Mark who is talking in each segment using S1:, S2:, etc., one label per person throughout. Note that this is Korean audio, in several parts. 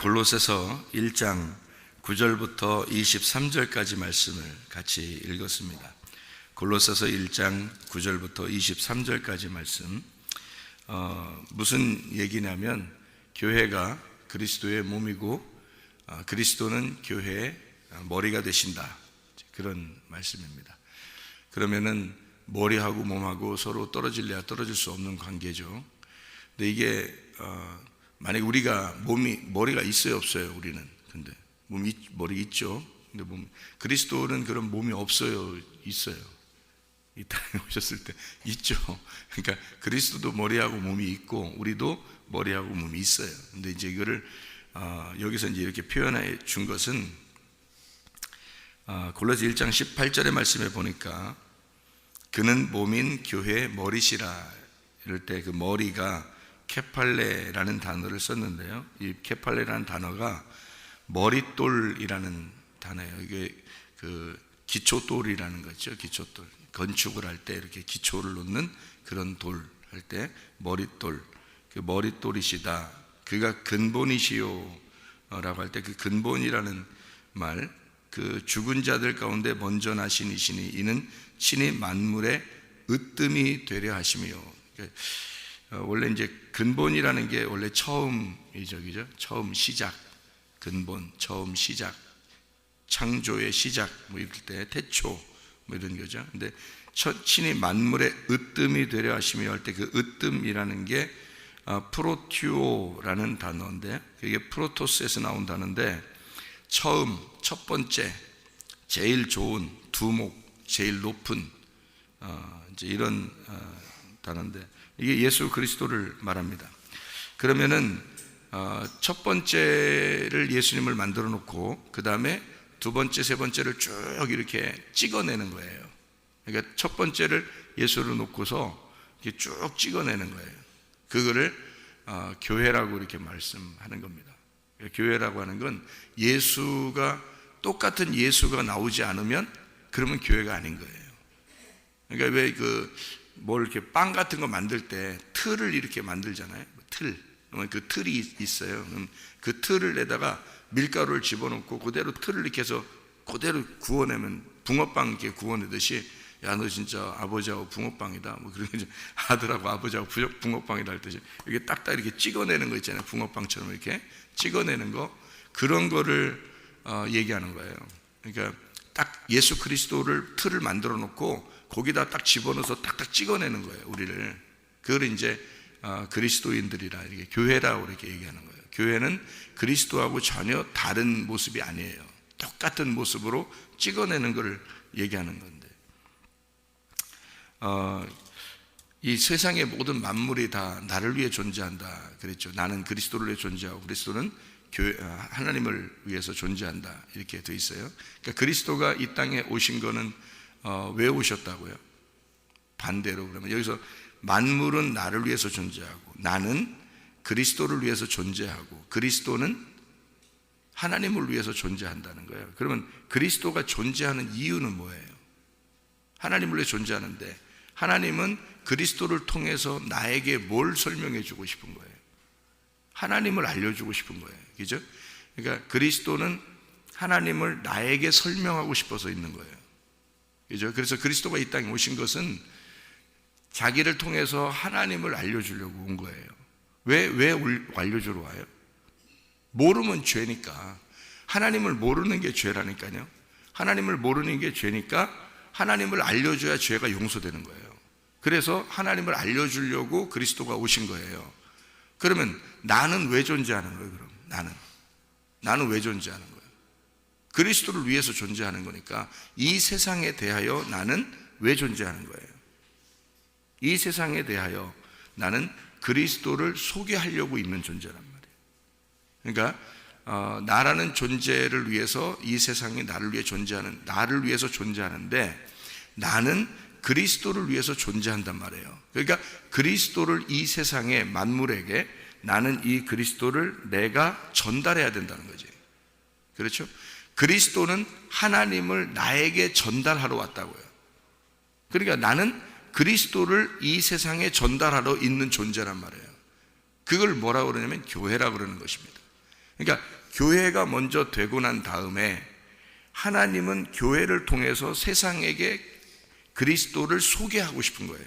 S1: 골로새서 1장 9절부터 23절까지 말씀을 같이 읽었습니다. 골로새서 1장 9절부터 23절까지 말씀, 무슨 얘기냐면 교회가 그리스도의 몸이고 그리스도는 교회의 머리가 되신다, 그런 말씀입니다. 그러면은 머리하고 몸하고 서로 떨어질래야 떨어질 수 없는 관계죠. 근데 이게 만약에 우리가 머리가 있어요, 없어요? 우리는 근데 머리 있죠. 근데 그리스도는 그런 몸이 없어요, 있어요? 이 땅에 오셨을 때 있죠. 그러니까 그리스도도 머리하고 몸이 있고 우리도 머리하고 몸이 있어요. 근데 이제 이거를 여기서 이제 이렇게 표현해 준 것은 골로새 1장 18절의 말씀에 보니까 그는 몸인 교회의 머리시라 이럴 때 그 머리가 케팔레라는 단어를 썼는데요. 이 케팔레라는 단어가 머릿돌이라는 단어예요. 이게 그 기초돌이라는 거죠. 기초돌. 건축을 할 때 이렇게 기초를 놓는 그런 돌 할 때 머릿돌. 그 머릿돌이시다. 그가 근본이시요 라고 할 때 그 근본이라는 말, 그 죽은 자들 가운데 먼저 나신 이시니 이는 친히 만물의 으뜸이 되려 하심이요. 원래 이제 근본이라는 게 원래 처음이죠, 그죠? 처음 시작, 근본, 처음 시작, 창조의 시작, 뭐 이럴 때 태초, 뭐 이런 거죠. 근데 친히 만물의 으뜸이 되려 하시며 할 때 그 으뜸이라는 게 프로티오라는 단어인데, 그게 프로토스에서 나온 단어인데, 처음, 첫 번째, 제일 좋은, 두목, 제일 높은, 이제 이런 단어인데, 이게 예수 그리스도를 말합니다. 그러면은 첫 번째를 예수님을 만들어 놓고 그 다음에 두 번째, 세 번째를 쭉 이렇게 찍어내는 거예요. 그러니까 첫 번째를 예수를 놓고서 이렇게 쭉 찍어내는 거예요. 그거를 교회라고 이렇게 말씀하는 겁니다. 교회라고 하는 건 똑같은 예수가 나오지 않으면 그러면 교회가 아닌 거예요. 그러니까 왜 뭘 이렇게 빵 같은 거 만들 때 틀을 이렇게 만들잖아요. 그 틀이 있어요. 그 틀을 내다가 밀가루를 집어넣고 그대로 틀을 이렇게 해서 그대로 구워내면 붕어빵 이렇게 구워내듯이, 야, 너 진짜 아버지하고 붕어빵이다, 뭐 그런 거죠. 아들하고 아버지하고 붕어빵이다 할 듯이 이렇게 딱딱 이렇게 찍어내는 거 있잖아요. 붕어빵처럼 이렇게 찍어내는 거, 그런 거를 얘기하는 거예요. 그러니까 딱 예수 그리스도를 틀을 만들어 놓고 거기다 딱 집어넣어서 딱딱 찍어내는 거예요, 우리를. 그걸 이제 그리스도인들이라, 이렇게 교회라고 이렇게 얘기하는 거예요. 교회는 그리스도하고 전혀 다른 모습이 아니에요. 똑같은 모습으로 찍어내는 것을 얘기하는 건데, 이 세상의 모든 만물이 다 나를 위해 존재한다 그랬죠. 나는 그리스도를 위해 존재하고 그리스도는 하나님을 위해서 존재한다, 이렇게 돼 있어요. 그러니까 그리스도가 이 땅에 오신 거는 왜 오셨다고요? 반대로 그러면 여기서 만물은 나를 위해서 존재하고 나는 그리스도를 위해서 존재하고 그리스도는 하나님을 위해서 존재한다는 거예요. 그러면 그리스도가 존재하는 이유는 뭐예요? 하나님을 위해 존재하는데 하나님은 그리스도를 통해서 나에게 뭘 설명해 주고 싶은 거예요? 하나님을 알려주고 싶은 거예요. 그죠? 그러니까 그리스도는 하나님을 나에게 설명하고 싶어서 있는 거예요. 그죠? 그래서 그리스도가 이 땅에 오신 것은 자기를 통해서 하나님을 알려주려고 온 거예요. 왜 알려주러 와요? 모르면 죄니까. 하나님을 모르는 게 죄라니까요. 하나님을 모르는 게 죄니까 하나님을 알려줘야 죄가 용서되는 거예요. 그래서 하나님을 알려주려고 그리스도가 오신 거예요. 그러면 나는 왜 존재하는 거예요? 그럼 나는 왜 존재하는 거예요? 그리스도를 위해서 존재하는 거니까 이 세상에 대하여 나는 왜 존재하는 거예요? 이 세상에 대하여 나는 그리스도를 소개하려고 있는 존재란 말이에요. 그러니까 나라는 존재를 위해서 이 세상에 나를 위해서 존재하는데 나는 그리스도를 위해서 존재한단 말이에요. 그러니까 그리스도를 이 세상의 만물에게 나는 이 그리스도를 내가 전달해야 된다는 거지. 그렇죠? 그리스도는 하나님을 나에게 전달하러 왔다고요. 그러니까 나는 그리스도를 이 세상에 전달하러 있는 존재란 말이에요. 그걸 뭐라고 그러냐면 교회라고 그러는 것입니다. 그러니까 교회가 먼저 되고 난 다음에 하나님은 교회를 통해서 세상에게 그리스도를 소개하고 싶은 거예요.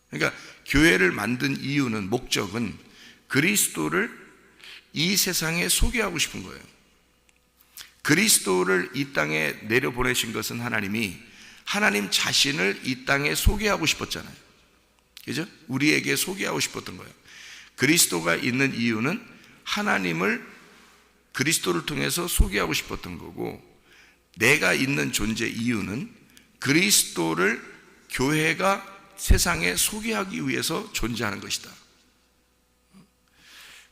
S1: 그러니까 교회를 만든 이유는, 목적은 그리스도를 이 세상에 소개하고 싶은 거예요. 그리스도를 이 땅에 내려보내신 것은 하나님이 하나님 자신을 이 땅에 소개하고 싶었잖아요. 그죠? 우리에게 소개하고 싶었던 거예요. 그리스도가 있는 이유는 하나님을 그리스도를 통해서 소개하고 싶었던 거고, 내가 있는 존재 이유는 그리스도를 교회가 세상에 소개하기 위해서 존재하는 것이다.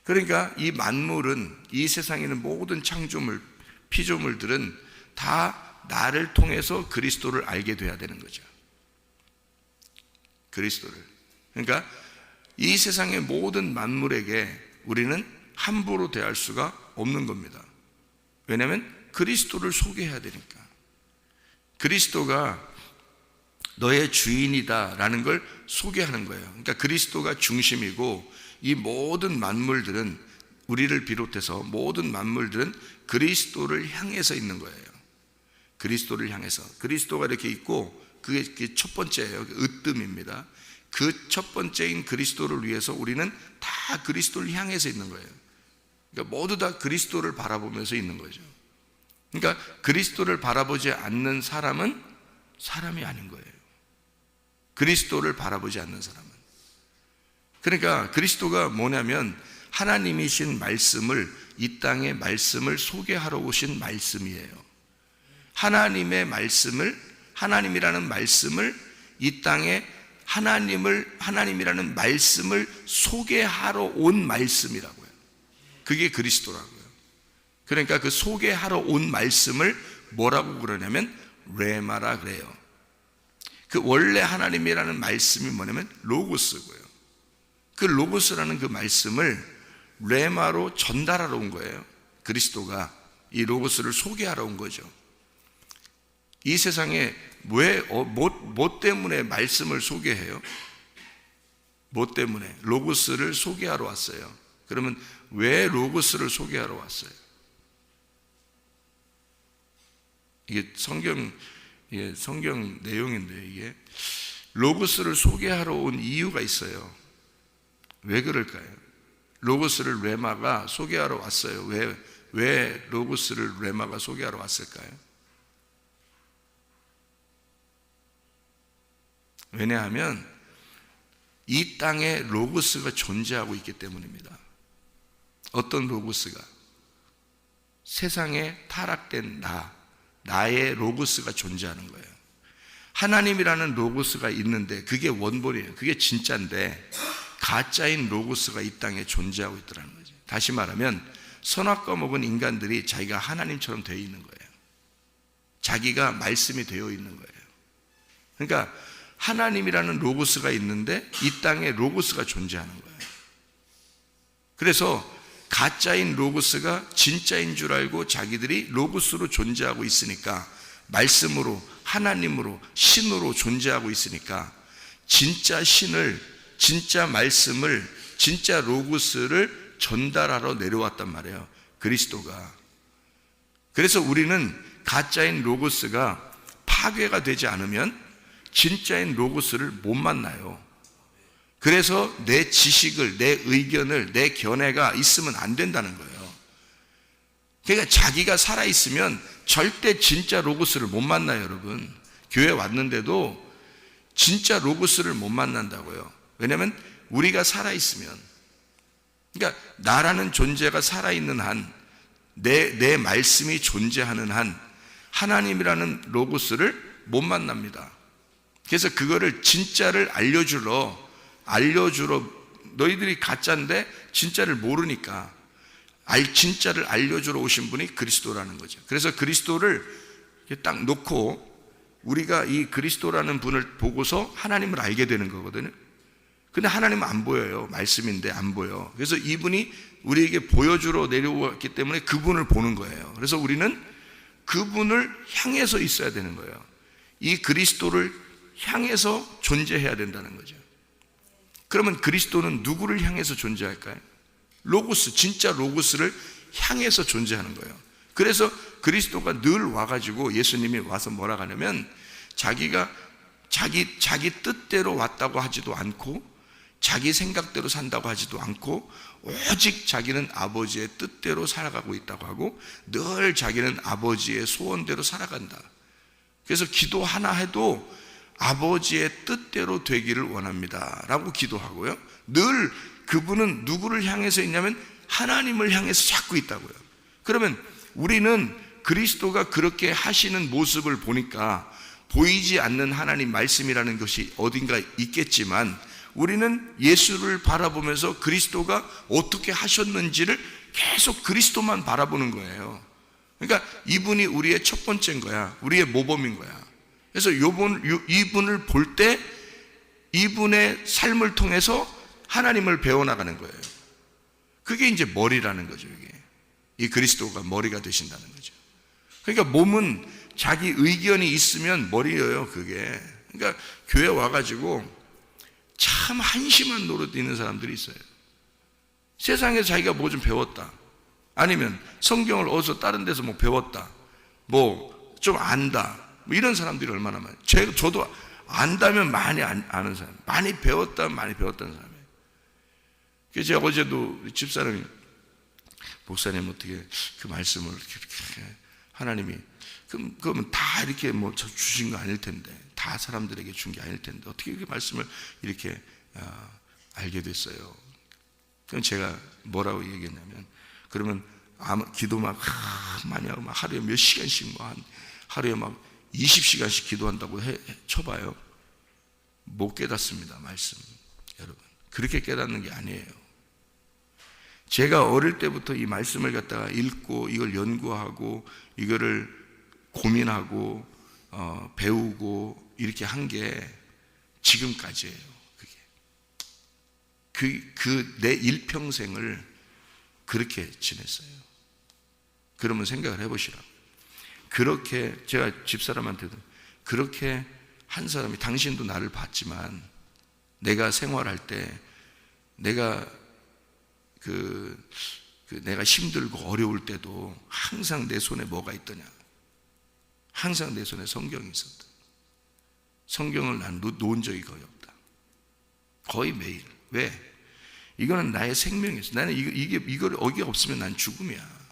S1: 그러니까 이 만물은, 이 세상에 있는 모든 창조물, 피조물들은 다 나를 통해서 그리스도를 알게 돼야 되는 거죠. 그리스도를. 그러니까 이 세상의 모든 만물에게 우리는 함부로 대할 수가 없는 겁니다. 왜냐하면 그리스도를 소개해야 되니까. 그리스도가 너의 주인이다 라는 걸 소개하는 거예요. 그러니까 그리스도가 중심이고, 이 모든 만물들은, 우리를 비롯해서 모든 만물들은 그리스도를 향해서 있는 거예요. 그리스도를 향해서. 그리스도가 이렇게 있고, 그게 첫 번째예요. 으뜸입니다. 그 첫 번째인 그리스도를 위해서 우리는 다 그리스도를 향해서 있는 거예요. 그러니까 모두 다 그리스도를 바라보면서 있는 거죠. 그러니까 그리스도를 바라보지 않는 사람은 사람이 아닌 거예요. 그리스도를 바라보지 않는 사람은. 그러니까 그리스도가 뭐냐면 하나님이신 말씀을, 이 땅의 말씀을 소개하러 오신 말씀이에요. 하나님의 말씀을, 하나님이라는 말씀을 이 땅에 하나님이라는 말씀을 소개하러 온 말씀이라고요. 그게 그리스도라고요. 그러니까 그 소개하러 온 말씀을 뭐라고 그러냐면 레마라 그래요. 그 원래 하나님이라는 말씀이 뭐냐면 로고스고요. 그 로고스라는 그 말씀을 레마로 전달하러 온 거예요. 그리스도가 이 로고스를 소개하러 온 거죠. 이 세상에 뭐 때문에 말씀을 소개해요? 뭐 때문에? 로고스를 소개하러 왔어요. 그러면 왜 로고스를 소개하러 왔어요? 이게 성경 내용인데, 이게 로고스를 소개하러 온 이유가 있어요. 왜 그럴까요? 로고스를 레마가 소개하러 왔어요. 왜 로고스를 레마가 소개하러 왔을까요? 왜냐하면 이 땅에 로고스가 존재하고 있기 때문입니다. 어떤 로고스가? 세상에 타락된 나의 로고스가 존재하는 거예요. 하나님이라는 로고스가 있는데 그게 원본이에요. 그게 진짜인데 가짜인 로고스가 이 땅에 존재하고 있더라는 거죠. 다시 말하면 선악과 먹은 인간들이 자기가 하나님처럼 되어 있는 거예요. 자기가 말씀이 되어 있는 거예요. 그러니까 하나님이라는 로고스가 있는데 이 땅에 로고스가 존재하는 거예요. 그래서 가짜인 로고스가 진짜인 줄 알고 자기들이 로고스로 존재하고 있으니까, 말씀으로, 하나님으로, 신으로 존재하고 있으니까 진짜 신을, 진짜 말씀을, 진짜 로고스를 전달하러 내려왔단 말이에요. 그리스도가. 그래서 우리는 가짜인 로고스가 파괴가 되지 않으면 진짜인 로고스를 못 만나요. 그래서 내 지식을, 내 의견을, 내 견해가 있으면 안 된다는 거예요. 그러니까 자기가 살아있으면 절대 진짜 로고스를 못 만나요, 여러분. 교회 왔는데도 진짜 로고스를 못 만난다고요. 왜냐하면 우리가 살아있으면, 그러니까 나라는 존재가 살아있는 한, 내 말씀이 존재하는 한 하나님이라는 로고스를 못 만납니다. 그래서 그거를 진짜를 알려주러 너희들이 가짜인데 진짜를 모르니까 진짜를 알려주러 오신 분이 그리스도라는 거죠. 그래서 그리스도를 딱 놓고 우리가 이 그리스도라는 분을 보고서 하나님을 알게 되는 거거든요. 근데 하나님은 안 보여요. 말씀인데 안 보여. 그래서 이분이 우리에게 보여주러 내려왔기 때문에 그분을 보는 거예요. 그래서 우리는 그분을 향해서 있어야 되는 거예요. 이 그리스도를 향해서 존재해야 된다는 거죠. 그러면 그리스도는 누구를 향해서 존재할까요? 로고스, 진짜 로고스를 향해서 존재하는 거예요. 그래서 그리스도가 늘 와가지고 예수님이 와서 뭐라 하냐면 자기가 자기 뜻대로 왔다고 하지도 않고 자기 생각대로 산다고 하지도 않고 오직 자기는 아버지의 뜻대로 살아가고 있다고 하고 늘 자기는 아버지의 소원대로 살아간다. 그래서 기도 하나 해도 아버지의 뜻대로 되기를 원합니다 라고 기도하고요, 늘 그분은 누구를 향해서 있냐면 하나님을 향해서 자꾸 있다고요. 그러면 우리는 그리스도가 그렇게 하시는 모습을 보니까 보이지 않는 하나님 말씀이라는 것이 어딘가 있겠지만 우리는 예수를 바라보면서 그리스도가 어떻게 하셨는지를 계속 그리스도만 바라보는 거예요. 그러니까 이분이 우리의 첫 번째인 거야. 우리의 모범인 거야. 그래서 이분을 볼 때 이분의 삶을 통해서 하나님을 배워나가는 거예요. 그게 이제 머리라는 거죠. 이게 이 그리스도가 머리가 되신다는 거죠. 그러니까 몸은 자기 의견이 있으면 머리예요. 그게. 그러니까 교회 와가지고 참 한심한 노릇 있는 사람들이 있어요. 세상에서 자기가 뭐 좀 배웠다, 아니면 성경을 어디서 다른 데서 뭐 배웠다, 뭐 좀 안다, 뭐 이런 사람들이 얼마나 많아요. 저도 안다면 많이 아는 사람, 많이 배웠다면 많이 배웠다는 사람이에요. 그래서 제가 어제도 집사람이 목사님 어떻게 그 말씀을 이렇게 하나님이 그러면 다 이렇게 뭐 주신 거 아닐 텐데, 다 사람들에게 준 게 아닐 텐데 어떻게 그 말씀을 이렇게 알게 됐어요? 그럼 제가 뭐라고 얘기했냐면, 그러면 기도 막 많이 하고 막 하루에 몇 시간씩 뭐 하루에 막 20시간씩 기도한다고 쳐봐요. 못 깨닫습니다. 말씀. 여러분, 그렇게 깨닫는 게 아니에요. 제가 어릴 때부터 이 말씀을 갖다가 읽고 이걸 연구하고 이거를 고민하고 배우고 이렇게 한 게 지금까지예요. 그게 내 일평생을 그렇게 지냈어요. 그러면 생각을 해보시라고. 그렇게 제가 집사람한테도 그렇게 한 사람이, 당신도 나를 봤지만 내가 생활할 때 내가 내가 힘들고 어려울 때도 항상 내 손에 뭐가 있더냐? 항상 내 손에 성경이 있었다. 성경을 난 놓은 적이 거의 없다. 거의 매일. 왜? 이거는 나의 생명이었어. 나는 이걸 어기가 없으면 난 죽음이야.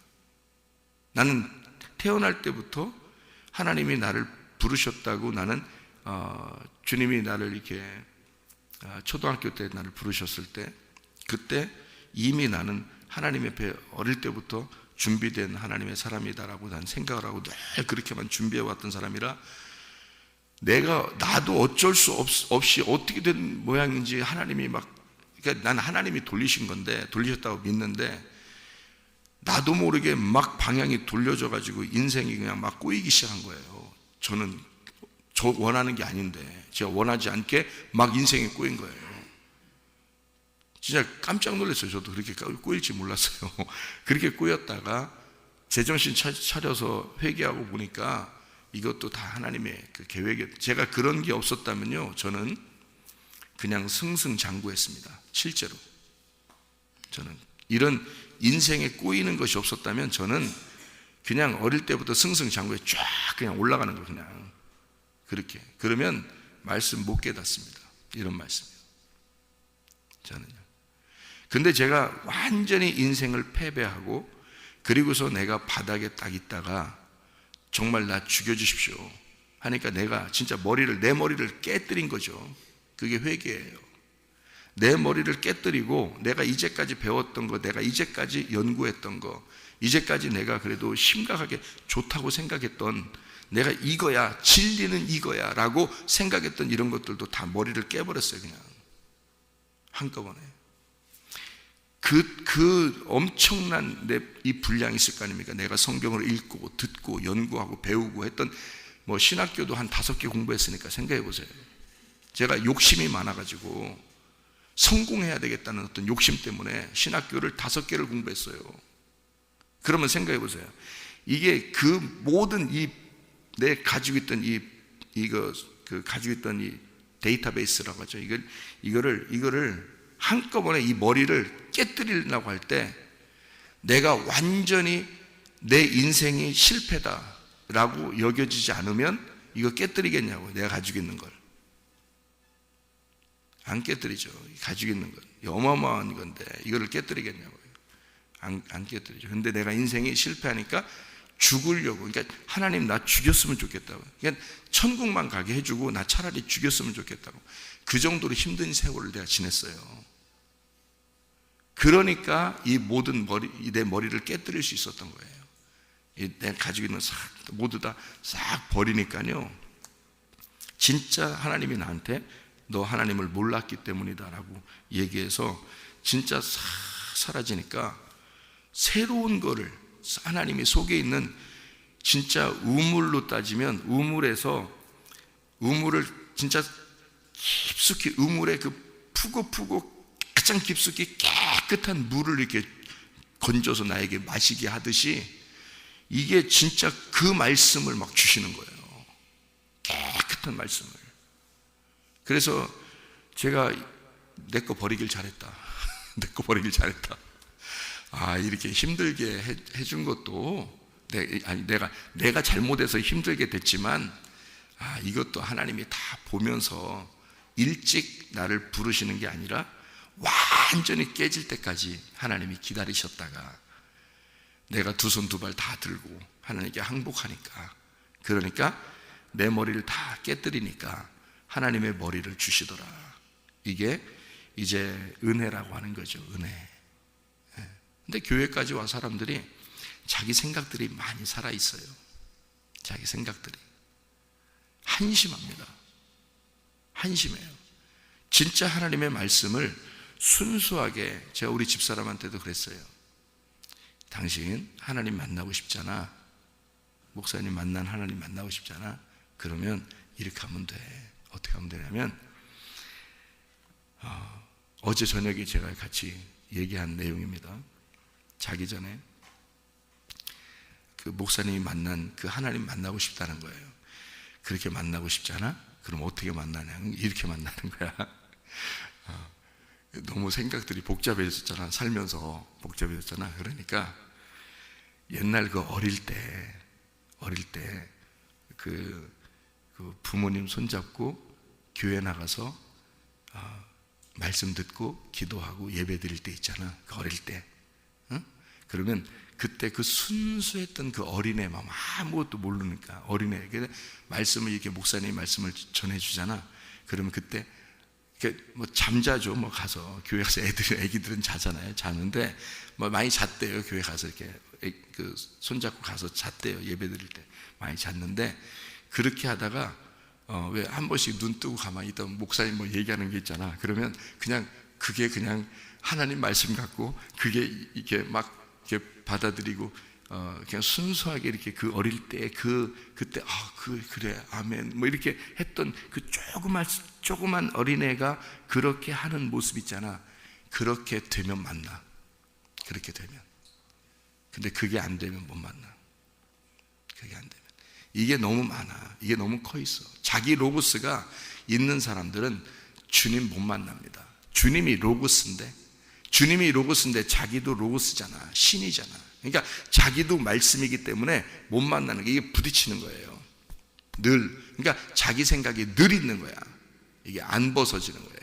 S1: 나는 태어날 때부터 하나님이 나를 부르셨다고, 나는 주님이 나를 이렇게 초등학교 때 나를 부르셨을 때, 그때 이미 나는 하나님 옆에 어릴 때부터 준비된 하나님의 사람이다라고 난 생각을 하고 늘 그렇게만 준비해왔던 사람이라, 나도 어쩔 수 없이 어떻게 된 모양인지 하나님이 그러니까 난 하나님이 돌리신 건데, 돌리셨다고 믿는데 나도 모르게 막 방향이 돌려져 가지고 인생이 그냥 막 꼬이기 시작한 거예요. 저는 원하는 게 아닌데, 제가 원하지 않게 막 인생이 꼬인 거예요. 진짜 깜짝 놀랐어요. 저도 그렇게 꼬일지 몰랐어요. 그렇게 꼬였다가 제정신 차려서 회개하고 보니까 이것도 다 하나님의 그 계획에, 제가 그런 게 없었다면요, 저는 그냥 승승장구했습니다. 실제로 저는 이런 인생에 꼬이는 것이 없었다면 저는 그냥 어릴 때부터 승승장구에 쫙 그냥 올라가는 거, 그냥 그렇게. 그러면 말씀 못 깨닫습니다. 이런 말씀이요, 저는요. 근데 제가 완전히 인생을 패배하고 그리고서 내가 바닥에 딱 있다가 정말 나 죽여주십시오 하니까 내가 진짜 내 머리를 깨뜨린 거죠. 그게 회개예요. 내 머리를 깨뜨리고 내가 이제까지 배웠던 거, 내가 이제까지 연구했던 거, 이제까지 내가 그래도 심각하게 좋다고 생각했던, 내가 이거야, 진리는 이거야 라고 생각했던 이런 것들도 다 머리를 깨버렸어요. 그냥 한꺼번에. 그 엄청난 이 분량이 있을 거 아닙니까? 내가 성경을 읽고 듣고 연구하고 배우고 했던, 뭐 신학교도 한 5개 공부했으니까 생각해 보세요. 제가 욕심이 많아가지고 성공해야 되겠다는 어떤 욕심 때문에 신학교를 5개를 공부했어요. 그러면 생각해 보세요. 이게 그 모든 내 가지고 있던 가지고 있던 이 데이터베이스라고 하죠. 이거를 한꺼번에 이 머리를 깨뜨리려고 할 때 내가 완전히 내 인생이 실패다라고 여겨지지 않으면 이거 깨뜨리겠냐고, 내가 가지고 있는 걸. 안 깨뜨리죠. 가지고 있는 건 어마어마한 건데 이거를 깨뜨리겠냐고요. 안 깨뜨리죠. 근데 내가 인생이 실패하니까 죽으려고, 그러니까 하나님 나 죽였으면 좋겠다고, 그러니까 천국만 가게 해주고 나 차라리 죽였으면 좋겠다고, 그 정도로 힘든 세월을 내가 지냈어요. 그러니까 이 모든 내 머리를 깨뜨릴 수 있었던 거예요. 내가 가지고 있는 모두 다 싹 버리니까요, 진짜 하나님이 나한테 너 하나님을 몰랐기 때문이다 라고 얘기해서 진짜 싹 사라지니까 새로운 거를, 하나님이 속에 있는 진짜 우물로 따지면 우물을 진짜 깊숙이, 우물에 그 푸고 가장 깊숙이 깨끗한 물을 이렇게 건져서 나에게 마시게 하듯이 이게 진짜 그 말씀을 막 주시는 거예요. 깨끗한 말씀을. 그래서 제가 내 거 버리길 잘했다. 내 거 버리길 잘했다. 이렇게 힘들게 해준 것도 내가 잘못해서 힘들게 됐지만 이것도 하나님이 다 보면서 일찍 나를 부르시는 게 아니라 완전히 깨질 때까지 하나님이 기다리셨다가 내가 두 손 두 발 다 들고 하나님께 항복하니까, 그러니까 내 머리를 다 깨뜨리니까 하나님의 머리를 주시더라. 이게 이제 은혜라고 하는 거죠. 은혜. 근데 교회까지 와 사람들이 자기 생각들이 많이 살아있어요. 자기 생각들이 한심합니다. 한심해요. 진짜 하나님의 말씀을 순수하게, 제가 우리 집사람한테도 그랬어요. 당신 하나님 만나고 싶잖아. 목사님 만난 하나님 만나고 싶잖아. 그러면 이렇게 하면 돼. 어떻게 하면 되냐면, 어제 저녁에 제가 같이 얘기한 내용입니다. 자기 전에 그 목사님이 만난 그 하나님 만나고 싶다는 거예요. 그렇게 만나고 싶잖아? 그럼 어떻게 만나냐? 이렇게 만나는 거야. 너무 생각들이 복잡해졌잖아. 살면서 복잡해졌잖아. 그러니까 옛날 그 어릴 때 그 부모님 손잡고 교회 나가서 말씀 듣고 기도하고 예배 드릴 때 있잖아. 그 어릴 때. 그러면 그때 그 순수했던 그 어린애 마음, 아무것도 모르니까 어린애, 말씀을 이렇게 목사님이 말씀을 전해주잖아. 그러면 그때 뭐 잠자죠. 뭐 가서 교회 가서 애기들은 자잖아요. 자는데 뭐 많이 잤대요. 교회 가서 이렇게 그 손잡고 가서 잤대요. 예배 드릴 때 많이 잤는데, 그렇게 하다가 왜 한 번씩 눈 뜨고 가만히 있던 목사님 뭐 얘기하는 게 있잖아. 그러면 그게 그냥 하나님 말씀 같고 그게 이렇게 막 이렇게 받아들이고 그냥 순수하게 이렇게 그 어릴 때 그때 그래 아멘 뭐 이렇게 했던 그 조그만 어린애가 그렇게 하는 모습 있잖아. 그렇게 되면 만나. 그렇게 되면. 근데 그게 안 되면 못 만나. 그게 안 되면. 이게 너무 많아. 이게 너무 커 있어. 자기 로고스가 있는 사람들은 주님 못 만납니다. 주님이 로고스인데 자기도 로고스잖아. 신이잖아. 그러니까 자기도 말씀이기 때문에 못 만나는 게, 이게 부딪히는 거예요. 늘. 그러니까 자기 생각이 늘 있는 거야. 이게 안 벗어지는 거예요.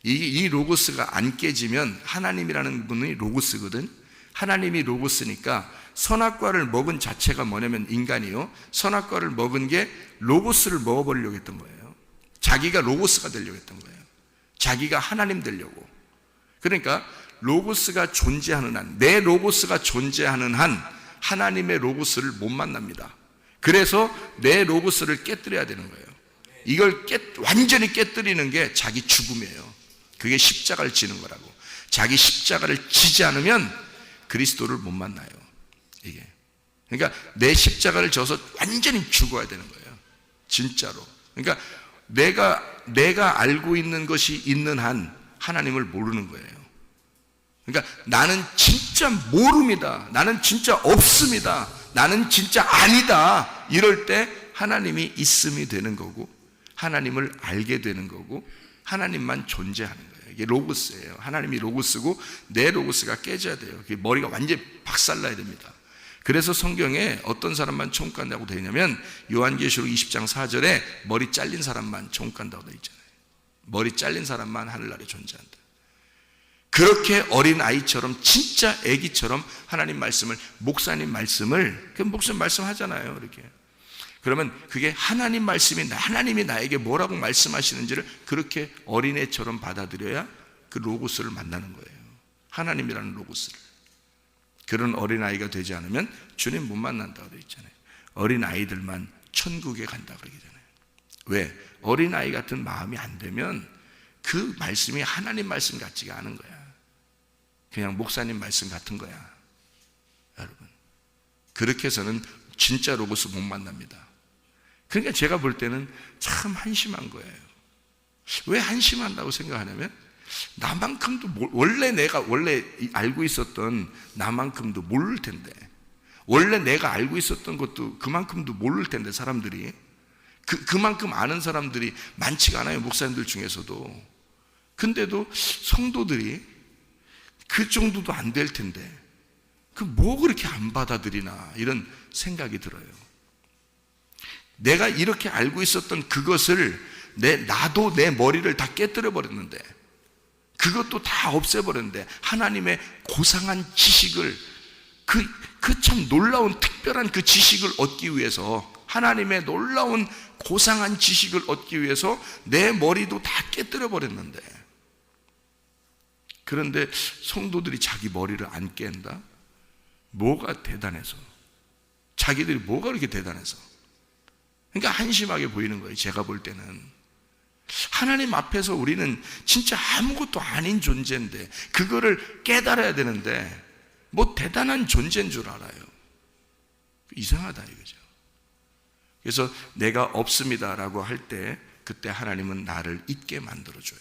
S1: 이 로고스가 안 깨지면, 하나님이라는 분이 로고스거든. 하나님이 로고스니까 선악과를 먹은 자체가 뭐냐면 인간이요. 선악과를 먹은 게 로고스를 먹어버리려고 했던 거예요. 자기가 로고스가 되려고 했던 거예요. 자기가 하나님 되려고. 그러니까 로고스가 존재하는 한, 내 로고스가 존재하는 한 하나님의 로고스를 못 만납니다. 그래서 내 로고스를 깨뜨려야 되는 거예요. 이걸 완전히 깨뜨리는 게 자기 죽음이에요. 그게 십자가를 지는 거라고. 자기 십자가를 지지 않으면 그리스도를 못 만나요. 이게. 그러니까 내 십자가를 져서 완전히 죽어야 되는 거예요. 진짜로. 그러니까 내가 알고 있는 것이 있는 한 하나님을 모르는 거예요. 그러니까 나는 진짜 모릅니다. 나는 진짜 없습니다. 나는 진짜 아니다. 이럴 때 하나님이 있음이 되는 거고, 하나님을 알게 되는 거고, 하나님만 존재하는 거예요. 이게 로고스예요. 하나님이 로고스고 내 로고스가 깨져야 돼요. 머리가 완전히 박살나야 됩니다. 그래서 성경에 어떤 사람만 천국 간다고 되어 있냐면 요한계시록 20장 4절에 머리 잘린 사람만 천국 간다고 되어 있잖아요. 머리 잘린 사람만 하늘나라에 존재한다. 그렇게 어린 아이처럼 진짜 아기처럼 하나님 말씀을, 목사님 말씀을, 목사님 말씀 하잖아요. 이렇게. 그러면 그게 하나님 말씀이, 하나님이 나에게 뭐라고 말씀하시는지를 그렇게 어린애처럼 받아들여야 그 로고스를 만나는 거예요. 하나님이라는 로고스를. 그런 어린아이가 되지 않으면 주님 못 만난다고 되어 있잖아요. 어린아이들만 천국에 간다고 그러잖아요. 왜? 어린아이 같은 마음이 안 되면 그 말씀이 하나님 말씀 같지가 않은 거야. 그냥 목사님 말씀 같은 거야. 여러분, 그렇게 해서는 진짜 로고스 못 만납니다. 그러니까 제가 볼 때는 참 한심한 거예요. 왜 한심한다고 생각하냐면 나만큼도 원래 알고 있었던 나만큼도 모를 텐데, 원래 내가 알고 있었던 것도 그만큼도 모를 텐데, 사람들이 그만큼 아는 사람들이 많지가 않아요. 목사님들 중에서도. 근데도 성도들이 그 정도도 안 될 텐데 뭐 그렇게 안 받아들이나 이런 생각이 들어요. 내가 이렇게 알고 있었던 그것을 나도 내 머리를 다 깨뜨려 버렸는데, 그것도 다 없애버렸는데, 하나님의 고상한 지식을, 그 참 놀라운 특별한 그 지식을 얻기 위해서, 하나님의 놀라운 고상한 지식을 얻기 위해서 내 머리도 다 깨뜨려 버렸는데, 그런데 성도들이 자기 머리를 안 깬다? 뭐가 대단해서? 자기들이 뭐가 그렇게 대단해서? 그러니까 한심하게 보이는 거예요. 제가 볼 때는 하나님 앞에서 우리는 진짜 아무것도 아닌 존재인데 그거를 깨달아야 되는데 뭐 대단한 존재인 줄 알아요. 이상하다 이거죠. 그래서 내가 없습니다라고 할 때 그때 하나님은 나를 잊게 만들어줘요.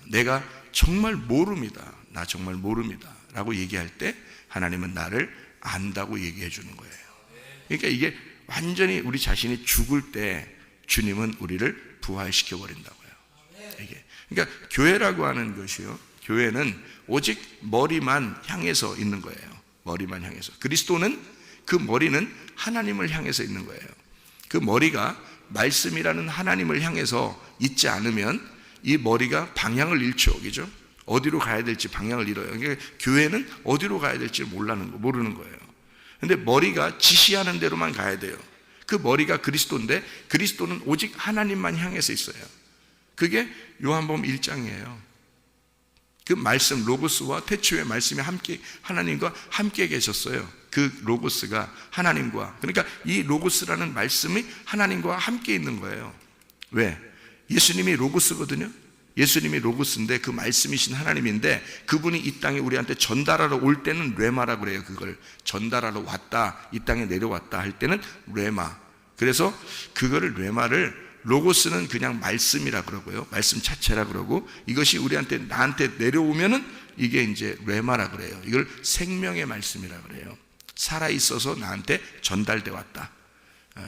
S1: 내가 정말 모릅니다, 나 정말 모릅니다 라고 얘기할 때 하나님은 나를 안다고 얘기해 주는 거예요. 그러니까 이게 완전히 우리 자신이 죽을 때 주님은 우리를 부활시켜 버린다고요. 이게 그러니까 교회라고 하는 것이요, 교회는 오직 머리만 향해서 있는 거예요. 머리만 향해서. 그리스도는 그 머리는 하나님을 향해서 있는 거예요. 그 머리가 말씀이라는 하나님을 향해서 있지 않으면 이 머리가 방향을 잃죠. 그죠? 어디로 가야 될지 방향을 잃어요. 그러니까 교회는 어디로 가야 될지 모르는 거예요. 근데 머리가 지시하는 대로만 가야 돼요. 그 머리가 그리스도인데 그리스도는 오직 하나님만 향해서 있어요. 그게 요한복음 1장이에요. 그 말씀, 로고스와 태초의 말씀이 함께 하나님과 함께 계셨어요. 그 로고스가 하나님과, 그러니까 이 로고스라는 말씀이 하나님과 함께 있는 거예요. 왜? 예수님이 로고스거든요. 예수님이 로고스인데 그 말씀이신 하나님인데 그분이 이 땅에 우리한테 전달하러 올 때는 뢰마라 그래요. 그걸 전달하러 왔다, 이 땅에 내려왔다 할 때는 뢰마. 그래서 그거를 뢰마를, 로고스는 그냥 말씀이라 그러고요, 말씀 자체라 그러고, 이것이 나한테 내려오면은 이게 이제 뢰마라 그래요. 이걸 생명의 말씀이라 그래요. 살아있어서 나한테 전달돼 왔다.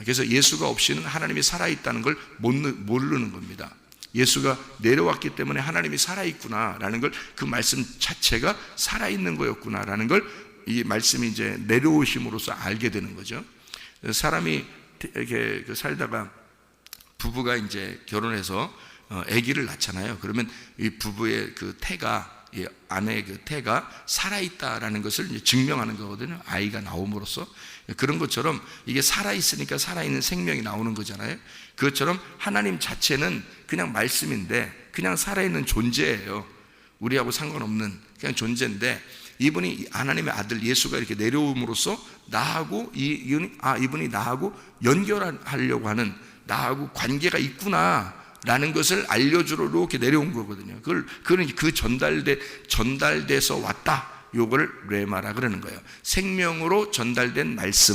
S1: 그래서 예수가 없이는 하나님이 살아있다는 걸 모르는 겁니다. 예수가 내려왔기 때문에 하나님이 살아있구나라는 걸, 그 말씀 자체가 살아있는 거였구나라는 걸 이 말씀이 이제 내려오심으로써 알게 되는 거죠. 사람이 이렇게 살다가 부부가 이제 결혼해서 아기를 낳잖아요. 그러면 이 부부의 그 태가, 이 아내의 그 태가 살아있다라는 것을 이제 증명하는 거거든요. 아이가 나옴으로써. 그런 것처럼 이게 살아있으니까 살아있는 생명이 나오는 거잖아요. 그것처럼 하나님 자체는 그냥 말씀인데 그냥 살아있는 존재예요. 우리하고 상관없는 그냥 존재인데, 이분이 하나님의 아들 예수가 이렇게 내려옴으로써 나하고 이분이 나하고 연결하려고 하는, 나하고 관계가 있구나라는 것을 알려주러 이렇게 내려온 거거든요. 그걸 그 전달돼서 왔다. 요거를 뢰마라 그러는 거예요. 생명으로 전달된 말씀,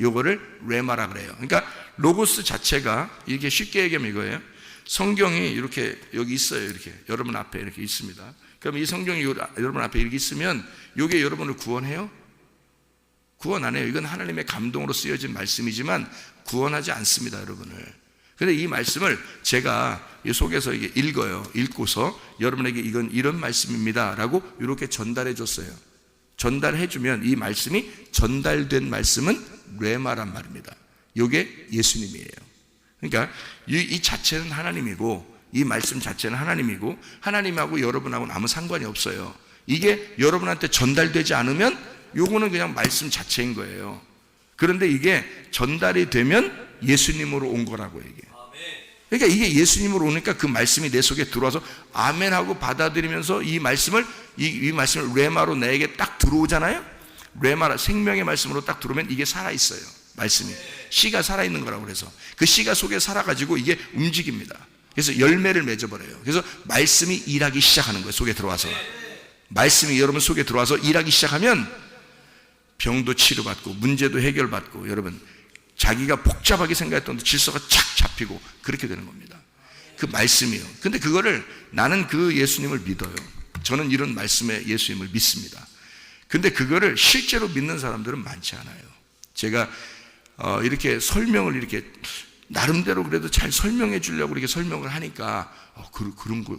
S1: 요거를 뢰마라 그래요. 그러니까 로고스 자체가, 이렇게 쉽게 얘기하면 이거예요. 성경이 이렇게 여기 있어요. 이렇게 여러분 앞에 이렇게 있습니다. 그럼 이 성경이 여러분 앞에 이렇게 있으면 이게 여러분을 구원해요? 구원 안 해요. 이건 하나님의 감동으로 쓰여진 말씀이지만 구원하지 않습니다, 여러분을. 근데 이 말씀을 제가 속에서 이게 읽어요. 읽고서 여러분에게 이건 이런 말씀입니다 라고 이렇게 전달해 줬어요. 전달해 주면 이 말씀이 전달된 말씀은 레마란 말입니다. 이게 예수님이에요. 그러니까 이 자체는 하나님이고, 이 말씀 자체는 하나님이고, 하나님하고 여러분하고는 아무 상관이 없어요. 이게 여러분한테 전달되지 않으면 요거는 그냥 말씀 자체인 거예요. 그런데 이게 전달이 되면 예수님으로 온 거라고 이게. 그러니까 이게 예수님으로 오니까 그 말씀이 내 속에 들어와서 아멘하고 받아들이면서 이 말씀을 레마로 내게 딱 들어오잖아요. 레마, 생명의 말씀으로 딱 들어오면 이게 살아있어요. 말씀이 씨가 살아있는 거라고. 그래서 그 씨가 속에 살아가지고 이게 움직입니다. 그래서 열매를 맺어버려요. 그래서 말씀이 일하기 시작하는 거예요. 속에 들어와서 말씀이 여러분 속에 들어와서 일하기 시작하면 병도 치료받고 문제도 해결받고, 여러분 자기가 복잡하게 생각했던 질서가 착 잡히고 그렇게 되는 겁니다. 그 말씀이요. 근데 그거를 나는 그 예수님을 믿어요. 저는 이런 말씀의 예수님을 믿습니다. 근데 그거를 실제로 믿는 사람들은 많지 않아요. 제가 이렇게 설명을 이렇게 나름대로 그래도 잘 설명해 주려고 이렇게 설명을 하니까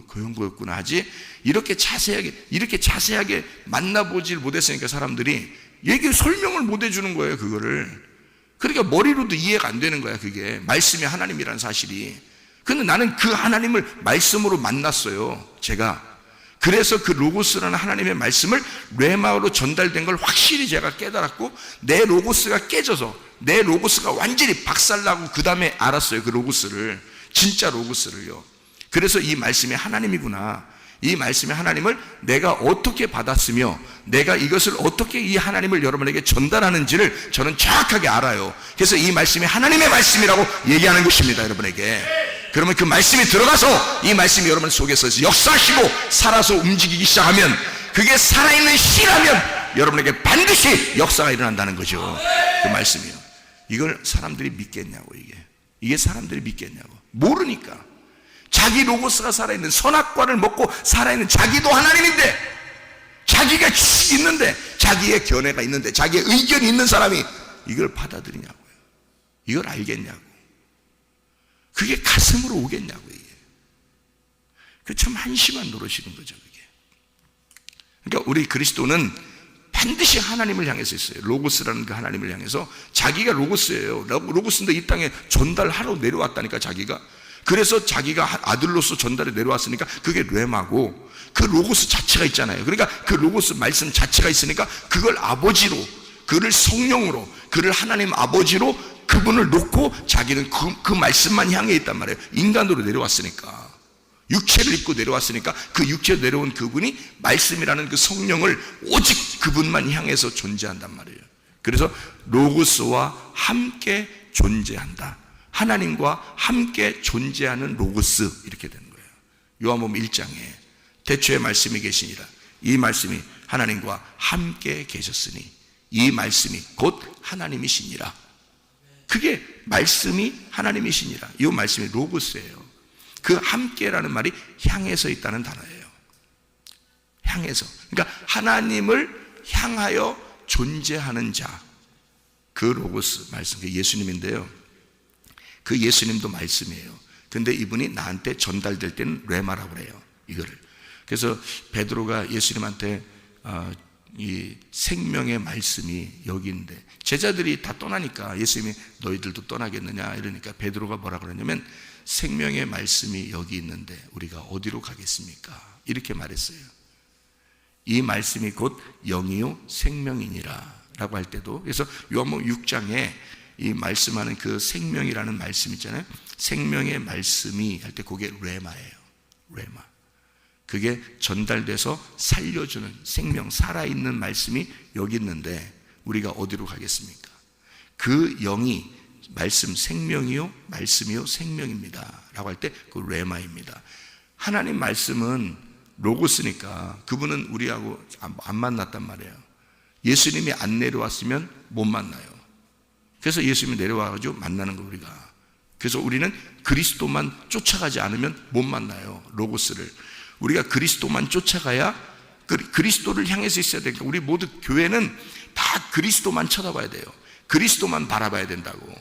S1: 그런 거였구나 하지, 이렇게 자세하게 만나보질 못했으니까 사람들이 얘기 설명을 못 해주는 거예요. 그거를. 그러니까 머리로도 이해가 안 되는 거야. 그게 말씀이 하나님이라는 사실이. 근데 나는 그 하나님을 말씀으로 만났어요, 제가. 그래서 그 로고스라는 하나님의 말씀을 레마로 전달된 걸 확실히 제가 깨달았고, 내 로고스가 깨져서 내 로고스가 완전히 박살나고 그 다음에 알았어요. 그 로고스를, 진짜 로고스를요. 그래서 이 말씀이 하나님이구나, 이 말씀의 하나님을 내가 어떻게 받았으며 내가 이것을 어떻게 이 하나님을 여러분에게 전달하는지를 저는 정확하게 알아요. 그래서 이 말씀이 하나님의 말씀이라고 얘기하는 것입니다, 여러분에게. 그러면 그 말씀이 들어가서 이 말씀이 여러분 속에서 역사하시고 살아서 움직이기 시작하면, 그게 살아있는 씨라면 여러분에게 반드시 역사가 일어난다는 거죠. 그 말씀이요. 이걸 사람들이 믿겠냐고. 이게 사람들이 믿겠냐고. 모르니까. 자기 로고스가 살아있는, 선악과를 먹고 살아있는 자기도 하나님인데, 자기가 있는데, 자기의 견해가 있는데, 자기의 의견이 있는 사람이 이걸 받아들이냐고요. 이걸 알겠냐고. 그게 가슴으로 오겠냐고. 이게 그 참 한심한 노릇이는 거죠, 그게. 그러니까 우리 그리스도는 반드시 하나님을 향해서 있어요. 로고스라는 그 하나님을 향해서. 자기가 로고스예요. 로고스인데 이 땅에 전달하러 내려왔다니까, 자기가. 그래서 자기가 아들로서 전달해 내려왔으니까 그게 레마고, 그 로고스 자체가 있잖아요. 그러니까 그 로고스 말씀 자체가 있으니까 그걸 아버지로, 그를 성령으로, 그를 하나님 아버지로 그분을 놓고 자기는 그 말씀만 향해 있단 말이에요. 인간으로 내려왔으니까, 육체를 입고 내려왔으니까 그 육체로 내려온 그분이 말씀이라는 그 성령을 오직 그분만 향해서 존재한단 말이에요. 그래서 로고스와 함께 존재한다. 하나님과 함께 존재하는 로고스, 이렇게 되는 거예요. 요한복음 1장에 태초에 말씀이 계시니라. 이 말씀이 하나님과 함께 계셨으니 이 말씀이 곧 하나님이시니라. 그게 말씀이 하나님이시니라. 이 말씀이 로고스예요. 그 함께라는 말이 향해서 있다는 단어예요. 향해서. 그러니까 하나님을 향하여 존재하는 자, 그 로고스 말씀, 그 예수님인데요. 그 예수님도 말씀이에요. 근데 이분이 나한테 전달될 때는 레마라고 그래요, 이거를. 그래서 베드로가 예수님한테 이 생명의 말씀이 여기 있는데, 제자들이 다 떠나니까 예수님이 너희들도 떠나겠느냐 이러니까 베드로가 뭐라 그러냐면, 생명의 말씀이 여기 있는데 우리가 어디로 가겠습니까? 이렇게 말했어요. 이 말씀이 곧 영이요 생명이니라 라고 할 때도, 그래서 요한복음 6장에 이 말씀하는 그 생명이라는 말씀 있잖아요. 생명의 말씀이 할 때 그게 레마예요. 레마. 그게 전달돼서 살려주는 생명, 살아있는 말씀이 여기 있는데 우리가 어디로 가겠습니까? 그 영이 말씀, 생명이요 말씀이요 생명입니다 라고 할 때 그 레마입니다. 하나님 말씀은 로고스니까 그분은 우리하고 안 만났단 말이에요. 예수님이 안 내려왔으면 못 만나요. 그래서 예수님이 내려와가지고 만나는 거, 우리가. 그래서 우리는 그리스도만 쫓아가지 않으면 못 만나요, 로고스를. 우리가 그리스도만 쫓아가야 그리스도를 향해서 있어야 되니까, 우리 모두 교회는 다 그리스도만 쳐다봐야 돼요. 그리스도만 바라봐야 된다고.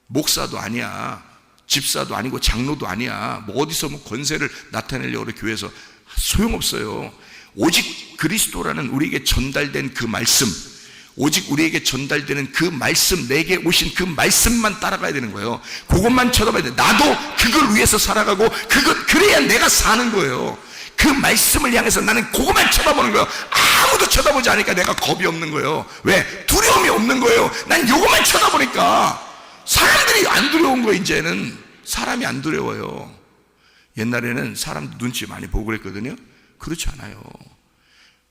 S1: 목사도 아니야, 집사도 아니고 장로도 아니야. 뭐 어디서 뭐 권세를 나타내려고 그래. 교회에서 소용없어요. 오직 그리스도라는 우리에게 전달된 그 말씀, 오직 우리에게 전달되는 그 말씀, 내게 오신 그 말씀만 따라가야 되는 거예요. 그것만 쳐다봐야 돼. 나도 그걸 위해서 살아가고, 그래야 내가 사는 거예요. 그 말씀을 향해서 나는 그것만 쳐다보는 거예요. 아무도 쳐다보지 않으니까 내가 겁이 없는 거예요. 왜? 두려움이 없는 거예요. 난 이것만 쳐다보니까. 사람들이 안 두려운 거예요. 이제는 사람이 안 두려워요. 옛날에는 사람 눈치 많이 보고 그랬거든요. 그렇지 않아요.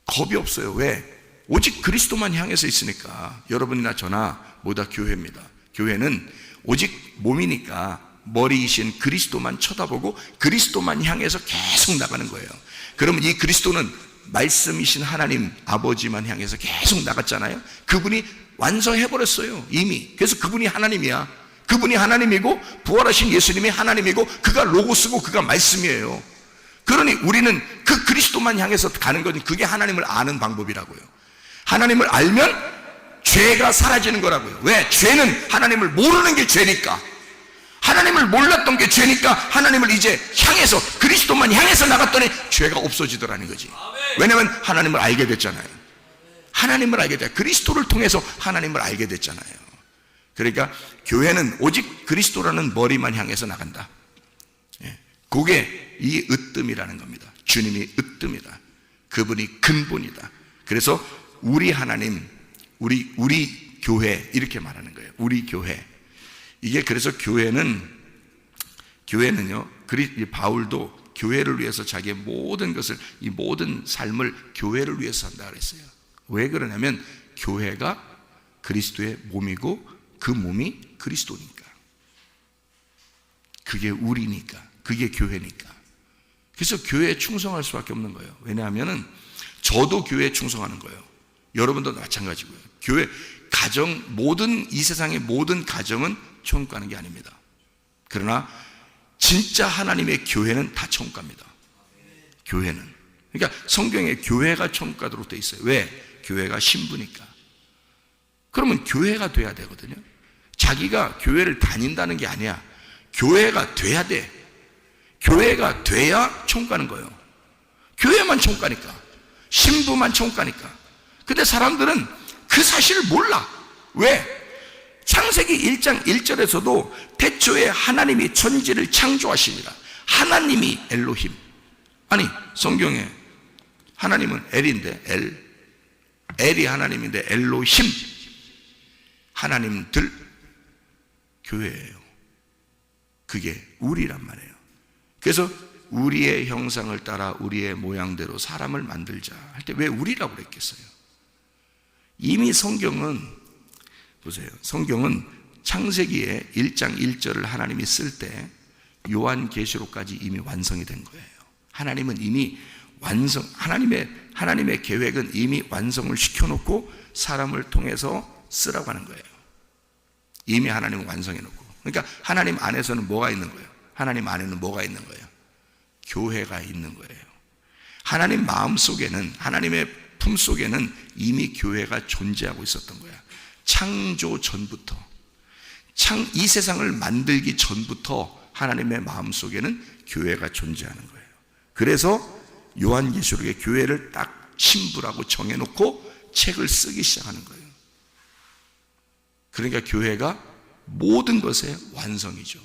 S1: 겁이 없어요. 왜? 오직 그리스도만 향해서 있으니까. 여러분이나 저나 모두 다 교회입니다. 교회는 오직 몸이니까 머리이신 그리스도만 쳐다보고 그리스도만 향해서 계속 나가는 거예요. 그러면 이 그리스도는 말씀이신 하나님 아버지만 향해서 계속 나갔잖아요. 그분이 완성해버렸어요. 이미. 그래서 그분이 하나님이야. 그분이 하나님이고 부활하신 예수님이 하나님이고 그가 로고스고 그가 말씀이에요. 그러니 우리는 그 그리스도만 향해서 가는 건 그게 하나님을 아는 방법이라고요. 하나님을 알면 죄가 사라지는 거라고요. 왜? 죄는 하나님을 모르는 게 죄니까. 하나님을 몰랐던 게 죄니까 하나님을 이제 향해서 그리스도만 향해서 나갔더니 죄가 없어지더라는 거지. 왜냐하면 하나님을 알게 됐잖아요. 하나님을 알게 돼. 그리스도를 통해서 하나님을 알게 됐잖아요. 그러니까 교회는 오직 그리스도라는 머리만 향해서 나간다. 그게 이 으뜸이라는 겁니다. 주님이 으뜸이다. 그분이 근본이다. 그래서 우리 하나님, 우리 교회 이렇게 말하는 거예요. 우리 교회. 이게 그래서 교회는요, 바울도 교회를 위해서 자기의 모든 것을, 이 모든 삶을 교회를 위해서 한다 그랬어요. 왜 그러냐면 교회가 그리스도의 몸이고 그 몸이 그리스도니까. 그게 우리니까. 그게 교회니까. 그래서 교회에 충성할 수밖에 없는 거예요. 왜냐하면 저도 교회에 충성하는 거예요. 여러분도 마찬가지고요. 교회, 가정, 이 세상의 모든 가정은 천국 가는 게 아닙니다. 그러나 진짜 하나님의 교회는 다 천국 갑니다. 교회는. 그러니까 성경에 교회가 천국 가도록 돼 있어요. 왜? 교회가 신부니까. 그러면 교회가 돼야 되거든요. 자기가 교회를 다닌다는 게 아니야. 교회가 돼야 돼. 교회가 돼야 천국 가는 거예요. 교회만 천국 가니까. 신부만 천국 가니까. 근데 사람들은 그 사실을 몰라. 왜? 창세기 1장 1절에서도 태초에 하나님이 천지를 창조하시니라. 하나님이 엘로힘. 아니, 성경에 하나님은 엘인데, 엘이 하나님인데 엘로힘, 하나님들, 교회예요. 그게 우리란 말이에요. 그래서 우리의 형상을 따라 우리의 모양대로 사람을 만들자 할 때 왜 우리라고 그랬겠어요? 이미 성경은, 보세요. 성경은 창세기에 1장 1절을 하나님이 쓸 때 요한계시록까지 이미 완성이 된 거예요. 하나님은 이미 하나님의 계획은 이미 완성을 시켜놓고 사람을 통해서 쓰라고 하는 거예요. 이미 하나님은 완성해놓고. 그러니까 하나님 안에서는 뭐가 있는 거예요? 하나님 안에는 뭐가 있는 거예요? 교회가 있는 거예요. 하나님 마음속에는, 하나님의 품속에는 이미 교회가 존재하고 있었던 거야. 창조 전부터, 이 세상을 만들기 전부터 하나님의 마음속에는 교회가 존재하는 거예요. 그래서 요한계시록에 교회를 딱 신부라고 정해놓고 책을 쓰기 시작하는 거예요. 그러니까 교회가 모든 것의 완성이죠.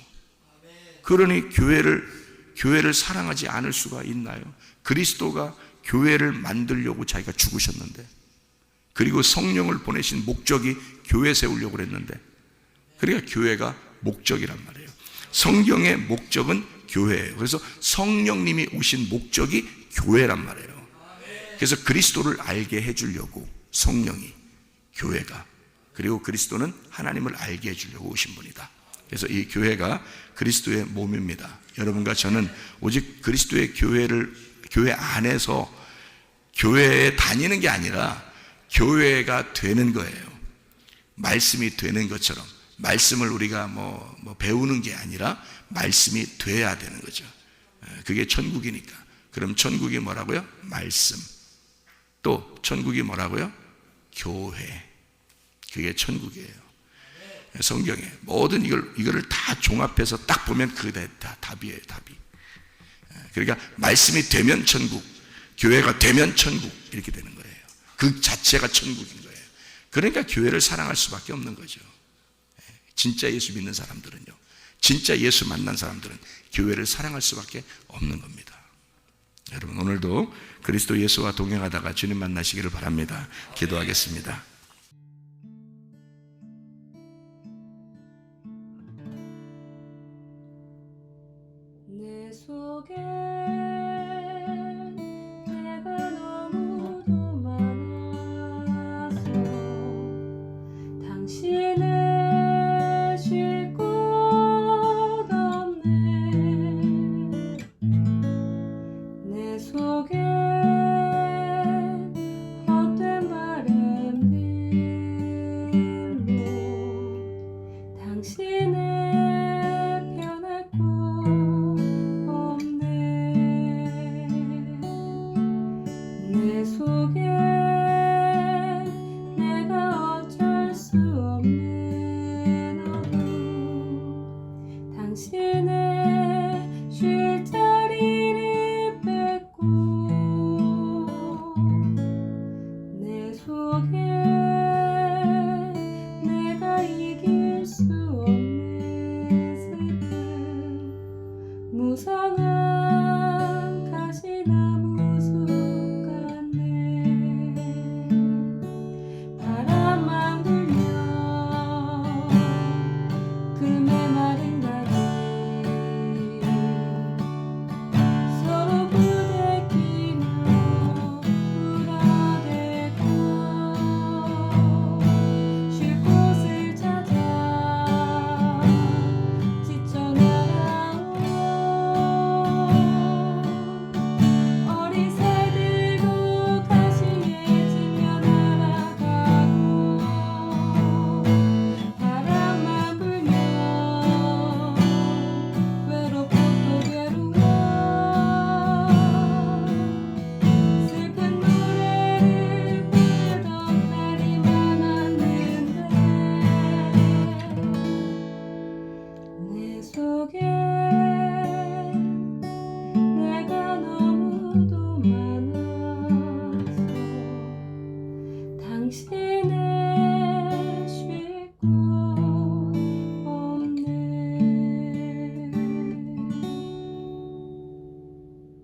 S1: 그러니 교회를 사랑하지 않을 수가 있나요? 그리스도가 교회를 만들려고 자기가 죽으셨는데, 그리고 성령을 보내신 목적이 교회 세우려고 그랬는데, 그러니까 교회가 목적이란 말이에요. 성경의 목적은 교회예요. 그래서 성령님이 오신 목적이 교회란 말이에요. 그래서 그리스도를 알게 해주려고 성령이, 교회가, 그리고 그리스도는 하나님을 알게 해주려고 오신 분이다. 그래서 이 교회가 그리스도의 몸입니다. 여러분과 저는 오직 그리스도의 교회 안에서 교회에 다니는 게 아니라 교회가 되는 거예요. 말씀이 되는 것처럼. 말씀을 우리가 뭐 배우는 게 아니라 말씀이 돼야 되는 거죠. 그게 천국이니까. 그럼 천국이 뭐라고요? 말씀. 또 천국이 뭐라고요? 교회. 그게 천국이에요. 성경에 모든 이거를 다 종합해서 딱 보면 그게 다 답이에요, 답이. 그러니까 말씀이 되면 천국, 교회가 되면 천국 이렇게 되는 거예요. 그 자체가 천국인 거예요. 그러니까 교회를 사랑할 수밖에 없는 거죠. 진짜 예수 믿는 사람들은요, 진짜 예수 만난 사람들은 교회를 사랑할 수밖에 없는 겁니다. 여러분, 오늘도 그리스도 예수와 동행하다가 주님 만나시기를 바랍니다. 기도하겠습니다.
S2: 내 속에 내가 너무도 많아서 당신을 쉴 곳 없네. 내 속에